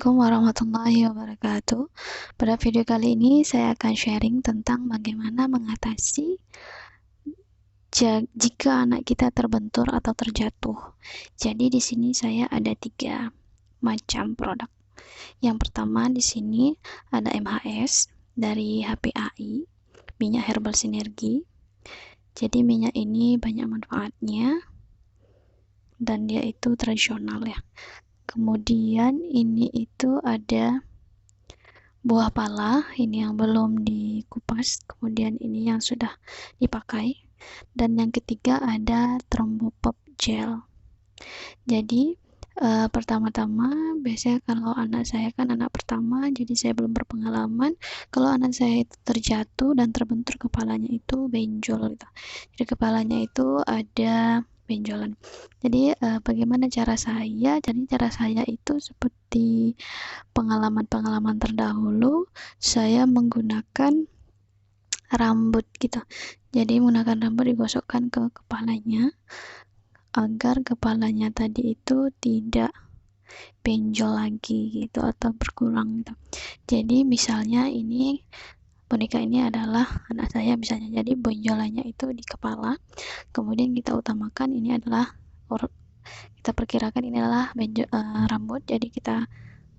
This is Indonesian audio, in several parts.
Assalamualaikum warahmatullahi wabarakatuh. Pada video kali ini saya akan sharing tentang bagaimana mengatasi jika anak kita terbentur atau terjatuh. Jadi di sini saya ada 3 macam produk. Yang pertama di sini ada MHS dari HPAI, minyak herbal sinergi. Jadi minyak ini banyak manfaatnya dan dia itu tradisional ya. Kemudian ini itu ada buah pala, ini yang belum dikupas, kemudian ini yang sudah dipakai, dan yang ketiga ada Thrombopop gel. Jadi pertama-tama biasanya kalau anak saya kan anak pertama, jadi saya belum berpengalaman. Kalau anak saya itu terjatuh dan terbentur kepalanya itu benjol gitu. Jadi kepalanya itu ada benjolan. Jadi bagaimana cara saya? Jadi cara saya itu seperti pengalaman-pengalaman terdahulu, saya menggunakan rambut gitu. Jadi menggunakan rambut digosokkan ke kepalanya agar kepalanya tadi itu tidak benjol lagi gitu atau berkurang gitu. Jadi misalnya ini boneka ini adalah anak saya misalnya, jadi benjolannya itu di kepala, kemudian kita utamakan ini adalah kita perkirakan ini adalah rambut, jadi kita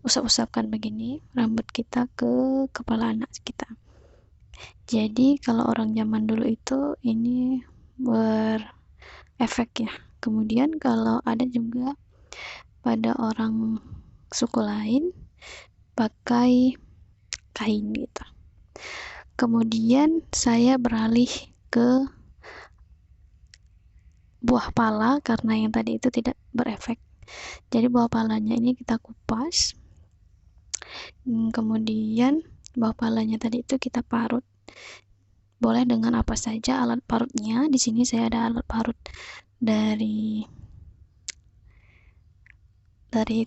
usap-usapkan begini rambut kita ke kepala anak kita. Jadi kalau orang zaman dulu itu ini berefek ya. Kemudian kalau ada juga pada orang suku lain pakai kain gitu. Kemudian saya beralih ke buah pala karena yang tadi itu tidak berefek. Jadi buah palanya ini kita kupas, kemudian buah palanya tadi itu kita parut. Boleh dengan apa saja alat parutnya. Di sini saya ada alat parut dari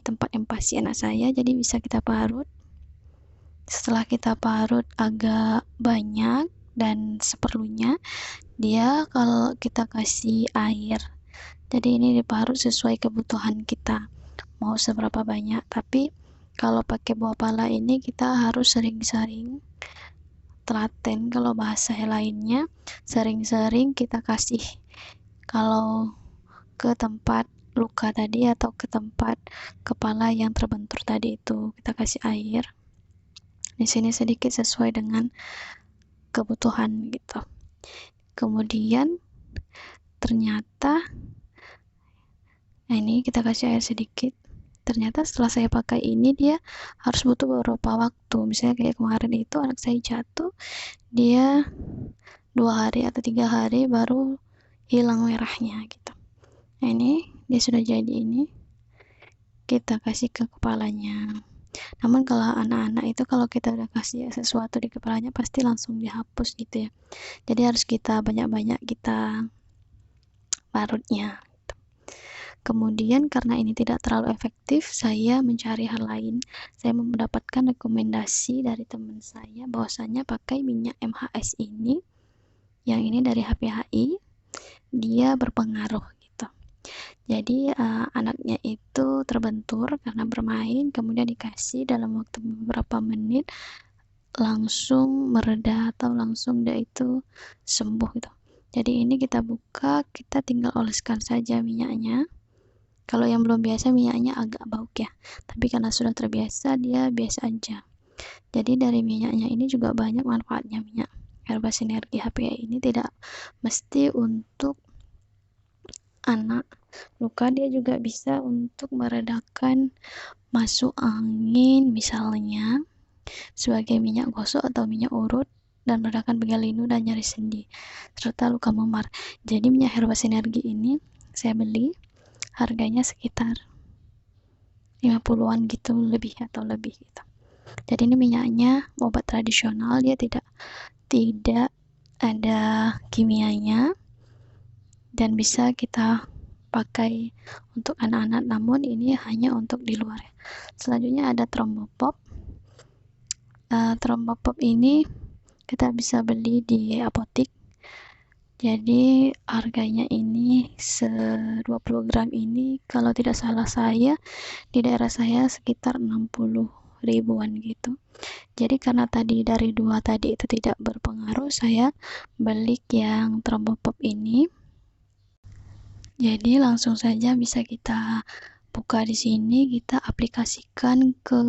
tempat empasi anak saya, jadi bisa kita parut. Setelah kita parut agak banyak dan seperlunya, dia kalau kita kasih air, jadi ini diparut sesuai kebutuhan kita mau seberapa banyak. Tapi kalau pakai buah pala ini kita harus sering-sering telaten, kalau bahasa lainnya sering-sering kita kasih. Kalau ke tempat luka tadi atau ke tempat kepala yang terbentur tadi itu kita kasih air. Di sini sedikit sesuai dengan kebutuhan gitu. Kemudian ternyata ini kita kasih air sedikit. Ternyata setelah saya pakai ini dia harus butuh beberapa waktu. Misalnya kayak kemarin itu anak saya jatuh, dia 2 hari atau 3 hari baru hilang merahnya gitu. Nah ini dia sudah jadi, ini kita kasih ke kepalanya. Namun kalau anak-anak itu kalau kita udah kasih sesuatu di kepalanya pasti langsung dihapus gitu ya. Jadi harus kita banyak-banyak kita parutnya. Kemudian karena ini tidak terlalu efektif, saya mencari hal lain. Saya mendapatkan rekomendasi dari teman saya bahwasanya pakai minyak MHS ini, yang ini dari HPHI, dia berpengaruh gitu. Jadi anaknya itu terbentur karena bermain, kemudian dikasih dalam waktu beberapa menit langsung mereda atau langsung dia itu sembuh gitu. Jadi ini kita buka, kita tinggal oleskan saja minyaknya. Kalau yang belum biasa minyaknya agak bau ya, tapi karena sudah terbiasa dia biasa aja. Jadi dari minyaknya ini juga banyak manfaatnya. Minyak herbal sinergi HPAI ini tidak mesti untuk anak luka, dia juga bisa untuk meredakan masuk angin misalnya, sebagai minyak gosok atau minyak urut, dan meredakan pegal linu dan nyeri sendi serta luka memar. Jadi minyak herbal sinergi ini saya beli harganya sekitar 50-an gitu, lebih atau lebih gitu. Jadi ini minyaknya obat tradisional, dia tidak ada kimianya dan bisa kita pakai untuk anak-anak, namun ini hanya untuk di luar ya. Selanjutnya ada Thrombopop. Thrombopop ini kita bisa beli di apotik. Jadi harganya ini 20 gram ini kalau tidak salah saya di daerah saya sekitar 60 ribuan gitu. Jadi karena tadi dari dua tadi itu tidak berpengaruh, saya beli yang Trombopop ini. Jadi langsung saja bisa kita buka di sini, kita aplikasikan ke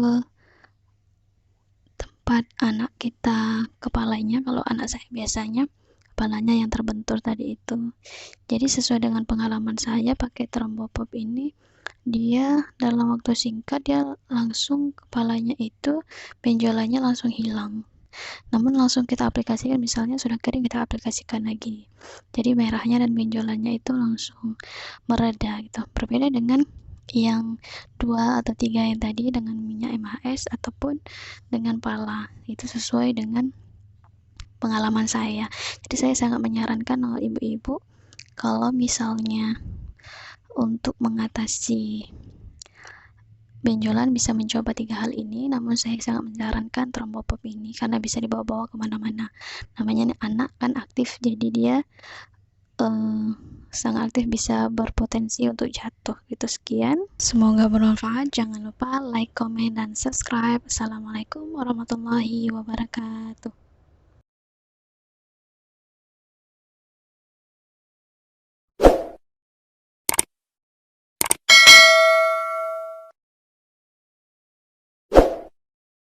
tempat anak kita kepalanya. Kalau anak saya biasanya kepalanya yang terbentur tadi itu. Jadi sesuai dengan pengalaman saya pakai Trombopop ini, dia dalam waktu singkat dia langsung kepalanya itu benjolannya langsung hilang. Namun langsung kita aplikasikan, misalnya sudah kering kita aplikasikan lagi. Jadi merahnya dan benjolannya itu langsung mereda gitu. Berbeda dengan yang 2 atau 3 yang tadi dengan minyak MHS ataupun dengan pala. Itu sesuai dengan pengalaman saya. Jadi saya sangat menyarankan ibu-ibu kalau misalnya untuk mengatasi benjolan bisa mencoba 3 hal ini, namun saya sangat menyarankan Trombopop ini karena bisa dibawa-bawa kemana-mana. Namanya anak kan aktif, jadi dia sangat aktif, bisa berpotensi untuk jatuh gitu. Sekian, semoga bermanfaat. Jangan lupa like, comment, dan subscribe. Assalamualaikum warahmatullahi wabarakatuh.